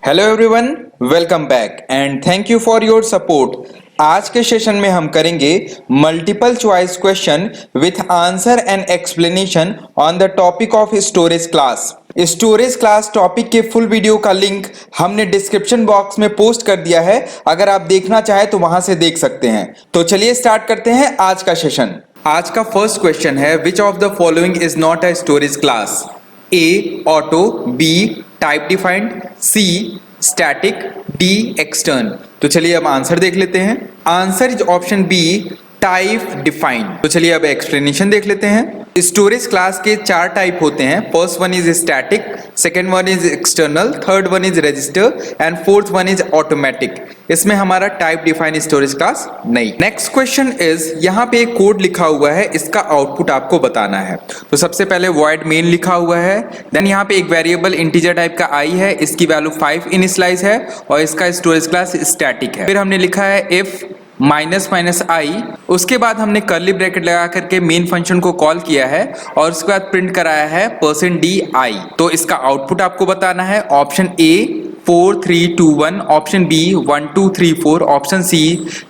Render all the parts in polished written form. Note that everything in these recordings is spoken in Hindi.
Hello everyone, welcome back and thank you for your support. आज के सेशन में हम करेंगे multiple choice question with answer and explanation on the topic of storage class. Storage class topic के फुल वीडियो का लिंक हमने डिस्क्रिप्शन बॉक्स में पोस्ट कर दिया है, अगर आप देखना चाहें तो वहां से देख सकते हैं। तो चलिए स्टार्ट करते हैं आज का सेशन। आज का फर्स्ट क्वेश्चन है, which of the following is not a storage class? A auto, B type defined, C static, D extern. तो चलिए अब आंसर देख लेते हैं। Answer is option B type defined. तो चलिए अब एक्सप्लेनेशन देख लेते हैं। स्टोरेज क्लास के चार टाइप होते हैं। First one is static, second one is external, third one is register and fourth one is automatic. इसमें हमारा टाइप डिफाइंड स्टोरेज क्लास नहीं। नेक्स्ट क्वेश्चन इज, यहाँ पे एक कोड लिखा हुआ है, इसका आउटपुट आपको बताना है। तो सबसे पहले void main लिखा हुआ है, देन यहाँ पे एक वेरिएबल इंटीजर टाइप का i है, इसकी वैल्यू 5 इनिशियलाइज है और इसका स्टोरेज क्लास स्टैटिक है। फिर हमने लिखा है if -i, उसके बाद हमने कर्ली ब्रैकेट लगा करके मेन फंक्शन को कॉल किया है और उसके बाद प्रिंट कराया है %di। तो इसका आउटपुट आपको बताना है। Option A 4 3 2 1, option B 1 2 3 4, option C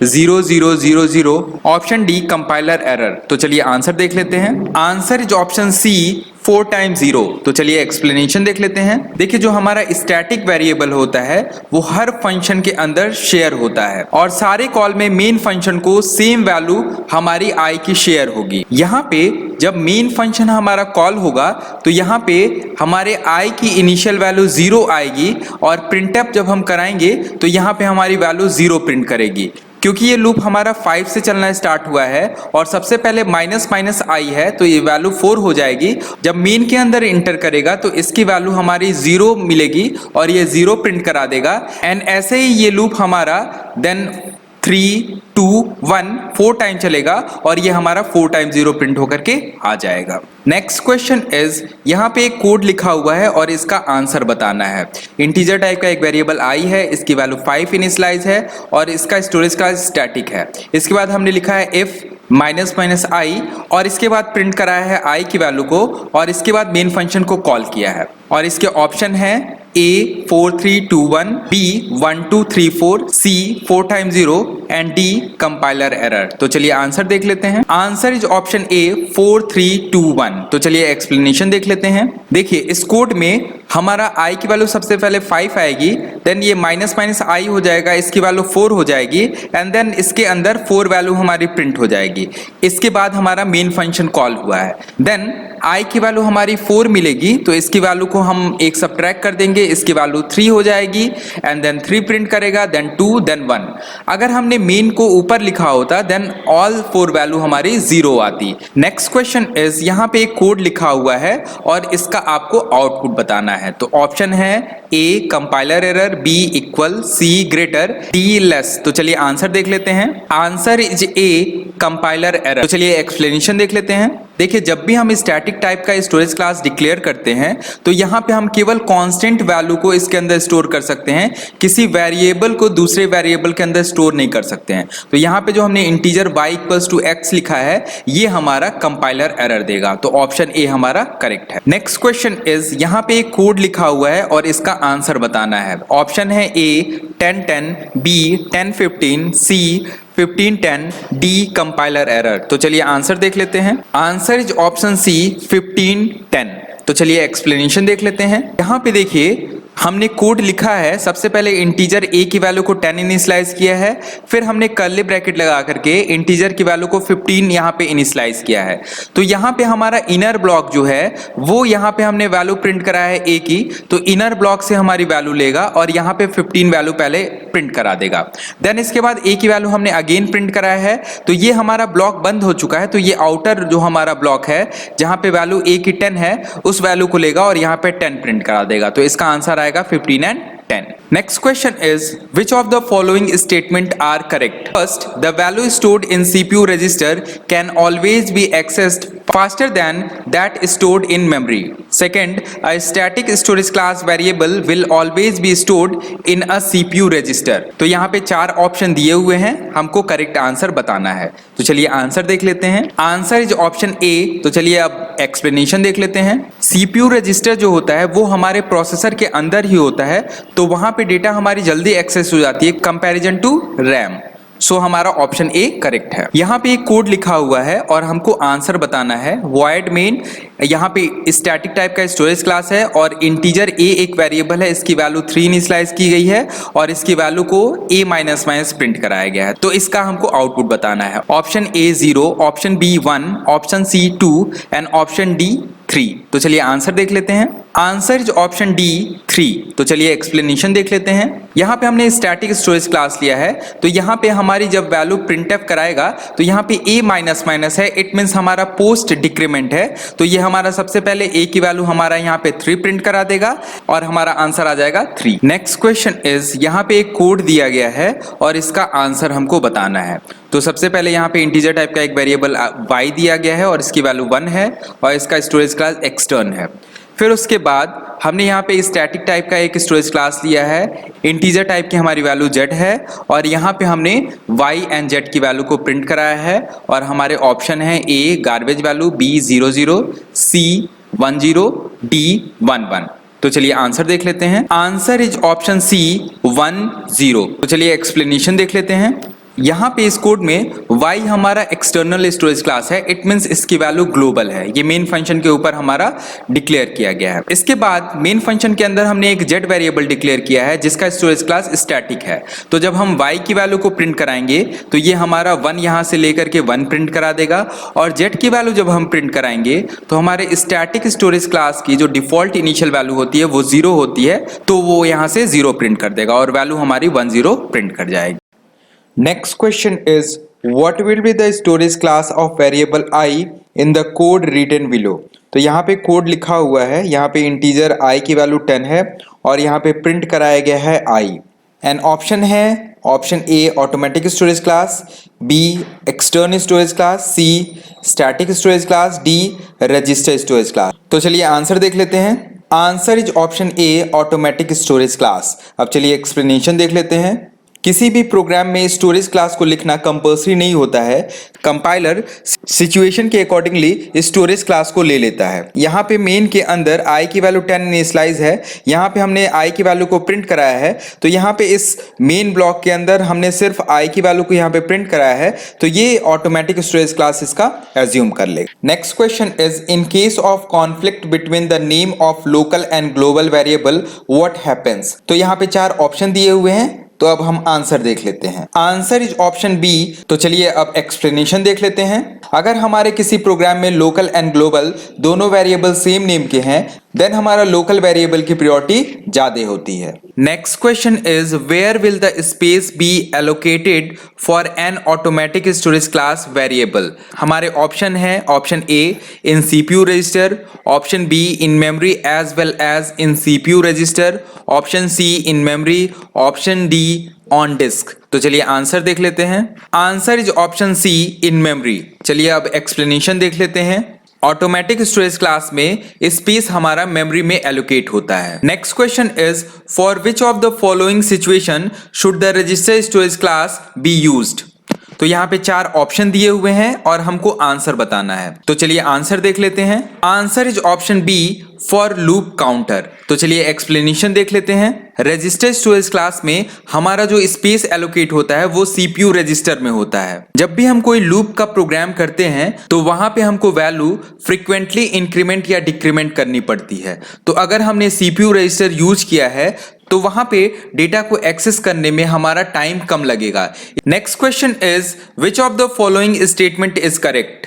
0 0 0 0, option D compiler error. तो चलिए आंसर देख लेते हैं। Answer is option C 4 times 0। तो चलिए एक्सप्लेनेशन देख लेते हैं। देखिए, जो हमारा स्टैटिक वेरिएबल होता है वो हर फंक्शन के अंदर शेयर होता है और सारे कॉल में मेन फंक्शन को सेम वैल्यू हमारी आई की शेयर होगी। यहाँ पे जब मेन फंक्शन हमारा कॉल होगा तो यहाँ पे हमारे आई की इनिशियल वैल्यू 0 आएगी और प्रिंटअप जब हम कराएंगे तो यहाँ पे हमारी वैल्यू 0 प्रिंट करेगी। क्योंकि ये लूप हमारा 5 से चलना स्टार्ट हुआ है और सबसे पहले -i है तो ये वैल्यू 4 हो जाएगी। जब मेन के अंदर इंटर करेगा तो इसकी वैल्यू हमारी 0 मिलेगी और ये 0 प्रिंट करा देगा। एंड ऐसे ही ये लूप हमारा देन 3 2 1 4 टाइम चलेगा और ये हमारा 4 टाइम 0 प्रिंट होकर के आ जाएगा। नेक्स्ट क्वेश्चन इज, यहाँ पे एक कोड लिखा हुआ है और इसका आंसर बताना है। इंटीजर टाइप का एक वेरिएबल i है, इसकी वैल्यू 5 इनिशियलाइज है और इसका स्टोरेज का स्टैटिक है। इसके बाद हमने लिखा है if -i और इसके बाद प्रिंट कराया है i की वैल्यू को और इसके बाद मेन फंक्शन को कॉल किया है और इसके ऑप्शन है A 4 3 2 1, B 1 2 3 4, C 4 time 0 and D compiler error. तो चलिए आंसर देख लेते हैं। Answer is option A 4 3 2 1। तो चलिए एक्सप्लेनेशन देख लेते हैं। देखिए, इस कोड में हमारा i की वैल्यू सबसे पहले 5 आएगी, देन ये -i हो जाएगा, इसकी वैल्यू 4 हो जाएगी एंड देन इसके अंदर 4 वैल्यू हमारी प्रिंट हो जाएगी। इसके बाद हमारा मेन फंक्शन कॉल हुआ है, देन i की वैल्यू हमारी 4 मिलेगी तो इसकी वैल्यू को हम एक सबट्रैक्ट कर देंगे, इसकी वैल्यू 3 हो जाएगी एंड देन 3 प्रिंट करेगा, देन 2 देन 1। अगर हमने मेन को ऊपर लिखा होता देन ऑल 4 वैल्यू हमारी 0 आती। नेक्स्ट क्वेश्चन इज, यहाँ पे एक कोड लिखा हुआ है और इसका आपको आउटपुट बताना है। तो ऑप्शन है A compiler error, B equal, C greater, D less. तो चलिए आंसर देख लेते हैं। Answer is A compiler error. तो चलिए एक्सप्लेनेशन देख लेते हैं। देखिए, जब भी हम स्टैटिक टाइप का स्टोरेज क्लास डिक्लेयर करते हैं तो यहाँ पे हम केवल कांस्टेंट वैल्यू को इसके अंदर स्टोर कर सकते हैं, किसी वेरिएबल को दूसरे वेरिएबल के अंदर स्टोर नहीं कर सकते हैं। तो यहाँ पे जो हमने इंटीजर y = x लिखा है ये हमारा कंपाइलर एरर देगा। तो ऑप्शन ए हमारा करेक्ट है। नेक्स्ट क्वेश्चन इज, यहाँ पे एक कोड लिखा हुआ है और इसका आंसर बताना है। ऑप्शन है A 10 10, B 10 15, C 15 10, D compiler error. तो चलिए आंसर देख लेते हैं। Answer is option C 15 10। तो चलिए एक्सप्लेनेशन देख लेते हैं। यहाँ पे देखिए, हमने कोड लिखा है, सबसे पहले इंटीजर a की वैल्यू को 10 इनिशियलाइज किया है, फिर हमने कर्ली ब्रैकेट लगा करके इंटीजर की वैल्यू को 15 यहाँ पे इनिशियलाइज किया है। तो यहाँ पे हमारा इनर ब्लॉक जो है वो यहाँ पे हमने वैल्यू प्रिंट कराया है a की, तो इनर ब्लॉक से हमारी वैल्यू लेगा और यहाँ पे 15 वैल्यू पहले प्रिंट करा देगा। देन इसके बाद a की वैल्यू हमने अगेन प्रिंट कराया है, तो ये हमारा ब्लॉक बंद हो चुका है। तो ये आउटर जो हमारा ब्लॉक है जहाँ पे वैल्यू a की 10 है उस वैल्यू को लेगा और यहाँ पे 10 प्रिंट करा देगा। तो इसका आंसर आएगा 15 and 10. Next question is, which of the following statement are correct? First, the value stored in CPU register can always be accessed faster than that stored in memory. Second, a static storage class variable will always be stored in a CPU register. तो यहाँ पे 4 ऑप्शन दिए हुए हैं, हमको करेक्ट आंसर बताना है। तो चलिए आंसर देख लेते हैं। आंसर इज ऑप्शन ए। तो चलिए अब एक्सप्लेनेशन देख लेते हैं। CPU रजिस्टर जो होता है वो हमारे प्रोसेसर के अंदर ही होता है, तो वहां पे डेटा हमारी जल्दी एक्सेस हो जाती है कंपैरिजन टू रैम। सो हमारा ऑप्शन ए करेक्ट है। यहाँ पे एक कोड लिखा हुआ है और हमको आंसर बताना है। वॉइड मेन यहाँ पे स्टैटिक टाइप का स्टोरेज क्लास है और इंटीजर ए एक वेरिएबल है, इसकी वैल्यू 3 इनिशियलाइज की गई है और इसकी वैल्यू को a माइनस प्रिंट कराया गया है। तो इसका हमको आउटपुट बताना है। Option A 0, option B 1, option C 2 and option D 3। तो चलिए आंसर देख लेते हैं। Answer is option D 3। तो चलिए एक्सप्लेनेशन देख लेते हैं। यहाँ पे हमने स्टैटिक स्टोरेज क्लास लिया है, तो यहाँ पे हमारी जब वैल्यू प्रिंटफ कराएगा तो यहाँ पे a माइनस माइनस है, इट मीन्स हमारा पोस्ट डिक्रीमेंट है। तो ये हमारा सबसे पहले a की वैल्यू हमारा यहाँ पे 3 प्रिंट करा देगा और हमारा आंसर आ जाएगा 3। नेक्स्ट क्वेश्चन इज, यहाँ पे एक कोड दिया गया है और इसका आंसर हमको बताना है। तो सबसे पहले यहाँ पे इंटीजर टाइप का एक वेरिएबल y दिया गया है और इसकी वैल्यू 1 है और इसका स्टोरेज क्लास एक्सटर्न है। फिर उसके बाद हमने यहाँ पे स्टैटिक टाइप का एक स्टोरेज क्लास लिया है, इंटीजर टाइप की हमारी वैल्यू z है और यहाँ पे हमने y एंड z की वैल्यू को प्रिंट कराया है और हमारे ऑप्शन है a garbage value, b 00, c 10, d 11। तो चलिए आंसर देख लेते हैं। Answer is option C 10। तो चलिए एक्सप्लेनेशन देख लेते हैं। यहाँ पे इस कोड में y हमारा एक्सटर्नल स्टोरेज क्लास है, इट मीन्स इसकी वैल्यू ग्लोबल है। ये मेन फंक्शन के ऊपर हमारा डिक्लेयर किया गया है। इसके बाद मेन फंक्शन के अंदर हमने एक z वेरिएबल डिक्लेयर किया है जिसका स्टोरेज क्लास स्टैटिक है। तो जब हम y की वैल्यू को प्रिंट कराएंगे तो ये हमारा 1 यहाँ से लेकर के 1 प्रिंट करा देगा और z की वैल्यू जब हम प्रिंट कराएंगे तो हमारे स्टैटिक स्टोरेज क्लास की जो डिफॉल्ट इनिशियल वैल्यू होती है वो 0 होती है, तो वो यहाँ से 0 प्रिंट कर देगा और वैल्यू हमारी 10 प्रिंट कर जाएगी। Next question is, what will be the storage class of variable I in the code written below? तो यहाँ पे कोड लिखा हुआ है, यहाँ पे इंटीजर I की वैल्यू 10 है और यहाँ पे प्रिंट कराया गया है I। एंड ऑप्शन है option A automatic storage class, B external storage class, C static storage class, D register storage class. तो चलिए आंसर देख लेते हैं। Answer is option A automatic storage class. अब चलिए एक्सप्लेनेशन देख लेते हैं। किसी भी प्रोग्राम में स्टोरेज क्लास को लिखना कंपल्सरी नहीं होता है। कंपाइलर सिचुएशन के अकॉर्डिंगली स्टोरेज क्लास को ले लेता है। यहाँ पे मेन के अंदर i की वैल्यू 10 इनिशियलाइज है, यहाँ पे हमने i की वैल्यू को प्रिंट कराया है, तो यहाँ पे इस मेन ब्लॉक के अंदर हमने सिर्फ i की वैल्यू को यहाँ पे प्रिंट कराया है, तो ये ऑटोमेटिक स्टोरेज क्लास इसका एज्यूम कर लेगा। Next question is, in case of conflict between the name of local and global variable what happens. तो यहाँ पे 4 ऑप्शन दिए हुए हैं, तो अब हम आंसर देख लेते हैं। Answer is option B. तो चलिए अब एक्सप्लेनेशन देख लेते हैं। अगर हमारे किसी प्रोग्राम में लोकल एंड ग्लोबल दोनों वेरिएबल सेम नेम के हैं, देन हमारा लोकल वेरिएबल की प्रायोरिटी ज्यादा होती है। Next question is, where will the space be allocated for an automatic storage class variable. हमारे ऑप्शन है option A in CPU register, option B in memory as well as in CPU register, option C in memory, option D on disk. तो चलिए आंसर देख लेते हैं। Answer is option C in memory. चलिए अब एक्सप्लेनेशन देख लेते हैं। ऑटोमेटिक स्टोरेज क्लास में स्पेस हमारा मेमोरी में एलोकेट होता है। Next question is, for which of the following situation should the register storage class be used. तो यहाँ पे 4 ऑप्शन दिए हुए हैं और हमको आंसर बताना है। तो चलिए आंसर देख लेते हैं। Answer is option B for loop counter. तो चलिए एक्सप्लेनेशन देख लेते हैं। रजिस्टर स्टोरेज क्लास में हमारा जो स्पेस एलोकेट होता है वो सीपीयू रजिस्टर में होता है। जब भी हम कोई लूप का प्रोग्राम करते हैं तो वहां पे हमको वैल्यू फ्रीक्वेंटली इंक्रीमेंट या डिक्रीमेंट करनी पड़ती है। तो अगर हमने सीपीयू रजिस्टर यूज किया है तो वहां पे डेटा को एक्सेस करने में हमारा टाइम कम लगेगा। Next question is, which of the following statement is correct.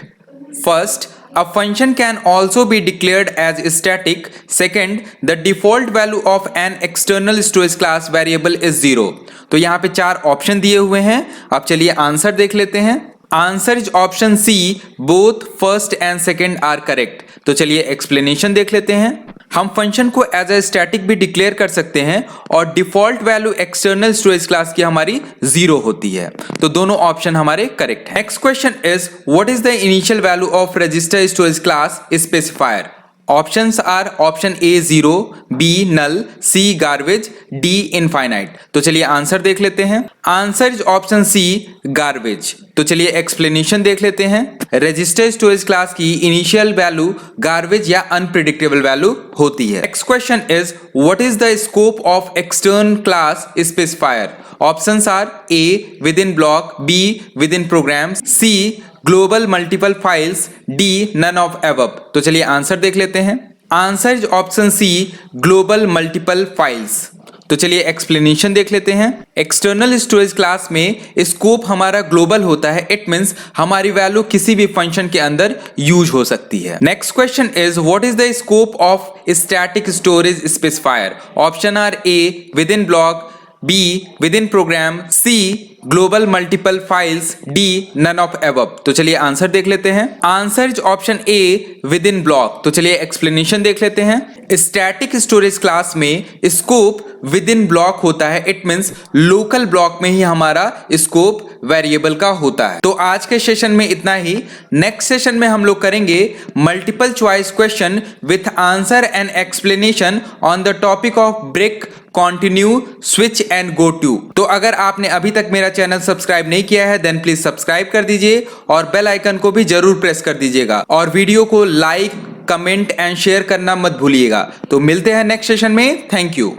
First, a function can also be declared as static. Second, the default value of an external storage class variable is 0. तो यहाँ पे 4 ऑप्शन दिए हुए हैं। अब चलिए आंसर देख लेते हैं। Answer is option C, both first and second are correct. तो चलिए एक्सप्लेनेशन देख लेते हैं। हम फंक्शन को एज अ स्टैटिक भी डिक्लेयर कर सकते हैं और default value external storage class की हमारी 0 होती है। तो दोनों ऑप्शन हमारे करेक्ट है। Next question is, what is the initial value of register storage class specifier. Options are option A 0, B null, C garbage, D infinite. तो चलिए आंसर देख लेते हैं। Answer is option C garbage. तो चलिए एक्सप्लेनेशन देख लेते हैं। रजिस्टर स्टोरेज क्लास की इनिशियल वैल्यू गार्बेज या अनप्रिडिक्टेबल वैल्यू होती है। Next question is what is the scope of external class specifier. Options are A within block, B within program, C global multiple files, D none of above. तो चलिए आंसर देख लेते हैं। Answer is option C global multiple files. तो चलिए एक्सप्लेनेशन देख लेते हैं। एक्सटर्नल स्टोरेज क्लास में स्कोप हमारा ग्लोबल होता है। इट मींस हमारी वैल्यू किसी भी फंक्शन के अंदर यूज हो सकती है। Next question is what is the scope of static storage specifier. Option are A within block, B within program, C global multiple files, D none of above. तो चलिए आंसर देख लेते हैं। Answer is option A within block. तो चलिए एक्सप्लेनेशन देख लेते हैं। स्टैटिक स्टोरेज क्लास में स्कोप विद इन ब्लॉक होता है। इट मींस लोकल ब्लॉक में ही हमारा स्कोप वेरिएबल का होता है। तो आज के सेशन में इतना ही। नेक्स्ट सेशन में हम लोग करेंगे multiple choice question with answer and explanation on the topic of break, continue, switch and go to. तो अगर आपने अभी तक मेरा चैनल सब्सक्राइब नहीं किया है देन प्लीज सब्सक्राइब कर दीजिए और बेल आइकन को भी जरूर प्रेस कर दीजिएगा और वीडियो को लाइक, कमेंट एंड शेयर करना मत भूलिएगा। तो मिलते हैं नेक्स्ट सेशन में। Thank you.